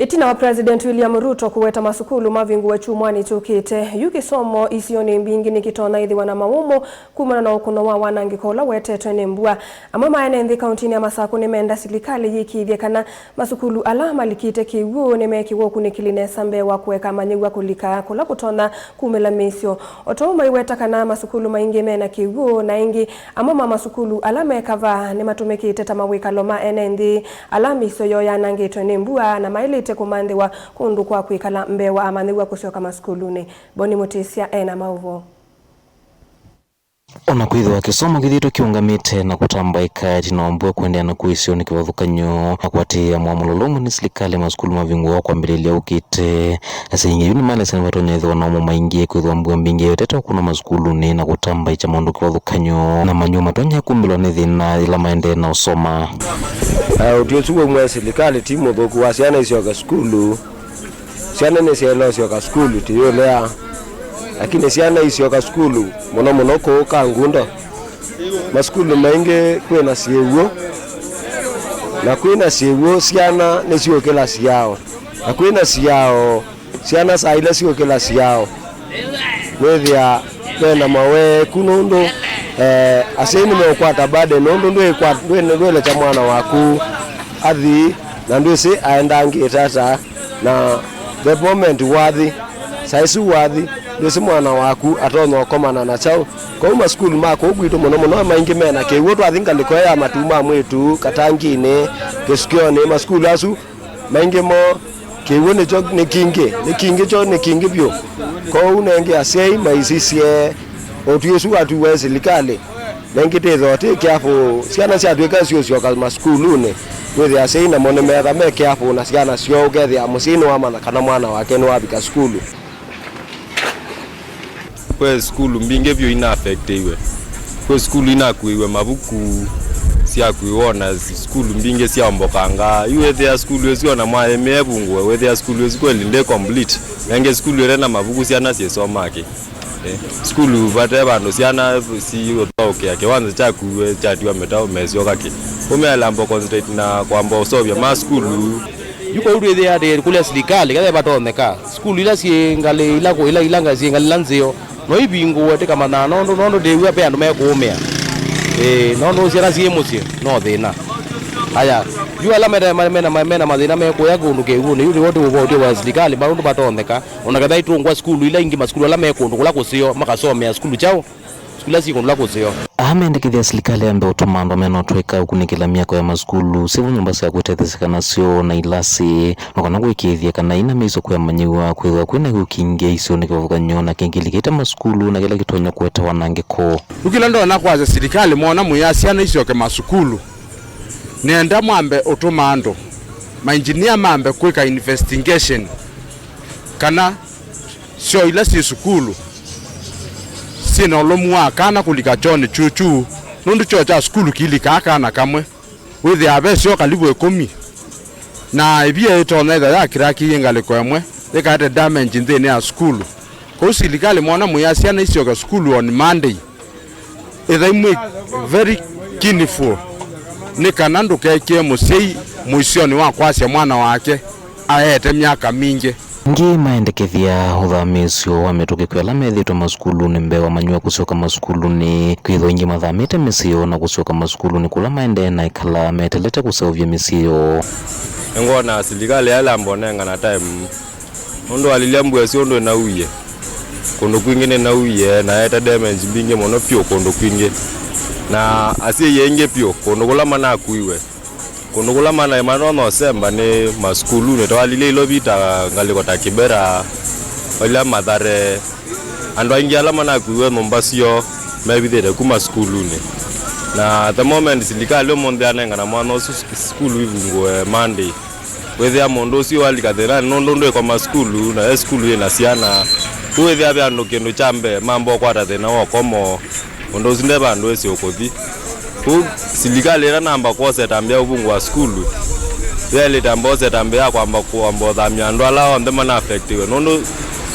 Itina wa President William Ruto kuweta masukulu mavingu wa chumwani chukite yuki somo isioni mbingi nikitona ithi wana mawumo kumana na ukuno wa wanangikola wete twene mbua amwe maene ndi kauntini ya Masaku ni menda silikali yiki kana masukulu alama likite kiwu ni meki woku nikiline sambe wa kuweka manyiwa kulika kula kutona kumela misio otoma iweta kana masukulu maingi mena kiwu na ingi amwe masukulu alama ekava ni matumeki teta mawika loma enendi alami soyo ya nangi twene mbua na mailite kumande wa kundu kwa kuikala mbewa amaniwa kusioka maskuluni. Boni Mutisia ena mauvo. Ona kwitho akisomo githito kiungamite na kutambaika tinombwe kwendea na kuisioni kiwathukanyo akwatia mwamulolomu ni silikali masukulu mavingu kwa mbelelia ukite asingi yuni male sani watonya itho wanaomo maingie kwitho mbua mbingi yoteta kuna masukulu ni na kutamba icha maundu kiwathukanyo na manyu matonya kumbilo nithi na ila maende na usoma utiosuwe mwe silikali timu dhoku wa siana isioka skulu siana nisielo isioka skulu tiyolea lakini siana isioka skulu mono ko kangundo maskulu mainge kwena siewo na kwena siewo siana nesio kila siao na kwena siao siana saile sio kila siao wethia kwena mawe kunondo aseni mekwata bade nondo ndwe cha mwana waku athi na ndwisi aendangi tata na the moment wathi saisu wathi ndwisi mwana waku atonyo komana na chao kwa masukulu mako ugwito muno maingi mena ke wotu athinga likoya matuma mwetu katangine keskione masukulu asu maingi mo ke wone jog ni kingi bio kwa unenge asei maisisie otuyesu atu wezi likale nengite zote kiafu siana sia tweka sio kama skulune wethi asei na mone metha me kiafu na siana sio gethi amusini wa mana kana mwana wake no abika skulu kwa skulu mbinge byo ina affect iwe kwa skulu ina kuiwe mabuku sia kuiona skulu mbinge sia mbokanga iwe the skulu yesio na mwa emebungwe we the skulu yesiko linde complete nenge skulu rena mabuku siana siesomake skulu vate vandu siana si otoke yake wanza chakuwe chatiwa metao mesio kake umealambo concentrate na kwamba osovya ma skulu yuko uri ya kule silikali kale batoneka skulu ila siengale ila ko ila siengale lanzio no ibingo wate kama na nondo dewe pe andu mekumea nondo siana siemusio no thina aya yu ala mena madina mekoya kundu ke ugune yuri wote wote wa silikali bandu batoneka onakadha itungwa skulu ila ingi maskulu ala mekundu kula kusio makasomea skulu chao skulu si kundu la kusio amendekithia silikali ambe utumando meno tweka ukunikila miako ya maskulu sivu nyumba cia gwetethekana cio na ilasi nokana gwikithia kana ina mizo kwa manyiwa kwithwa kwina gukingia icio nikivuganyo na kingilikita maskulu na kila kitonya kweta wanangiko ukila ndona kwaza silikali mona muyasiana icio ke maskulu nenda mwambe utumando mainjinia mambe kweka investigation kana sio ila si skulu sino lomwa kana kulika chone chuchu nundu chocha skulu kilika kana kamwe withi abesio kalibu 10 na ibia itona ida yakiraki yengale kwemwe ikate damage ndene ya skulu ko silikali mwana muyasiana isio ka skulu on Monday they make very kiniful nikanandu keke musei muisioni wa kwasya mwana wake aete miaka mingi ngi maendekethia uthamisio wametoke kwela methito maskulu ni mbewa manyua kusioka maskulu ni kwitho ingi mathamite misio na kusioka maskulu ni kula maende na ikala metelete kusovya misio ngona silikali ala mbonenga na time ndo aliliambwa sio ndo na uye kondo kwingine na uye na eta damage binge mono pio kondo kwinge na asie yenge pio kondo kula mana kuiwe kondo kula mana emano no semba ni maskulu ne twalile ilobita ngaliko takibera wala madhare ando ingiala mana kuiwe mombasio maybe the kuma skulu ne na the moment silikali omonde anenga na mwana skulu ivungwe Monday wethe amondo sio alikathera ndo kwa maskulu na skulu ina siana wethe abe ando kendo chambe mambo kwata thena okomo ndo zinde bandu esi okothi ku silikali era namba kwa setambia ubungu wa skulu yale tambo setambia kwamba kuombo thamya ndo ala onde mana affectiwe ndo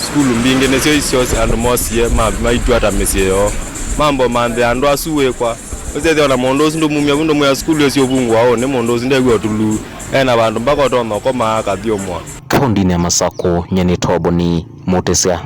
skulu mbinge ne sio and mosie maitu ata mesio mambo mande ando asuwe kwa Uzethe na mondozi ndo mumya bundo mu skulu yosio bungu aone mondozi ndegwa tulu ena bandu mbako tono koma kathio mwa kaundini ya Masako Nyeni Tobo ni Mutesia.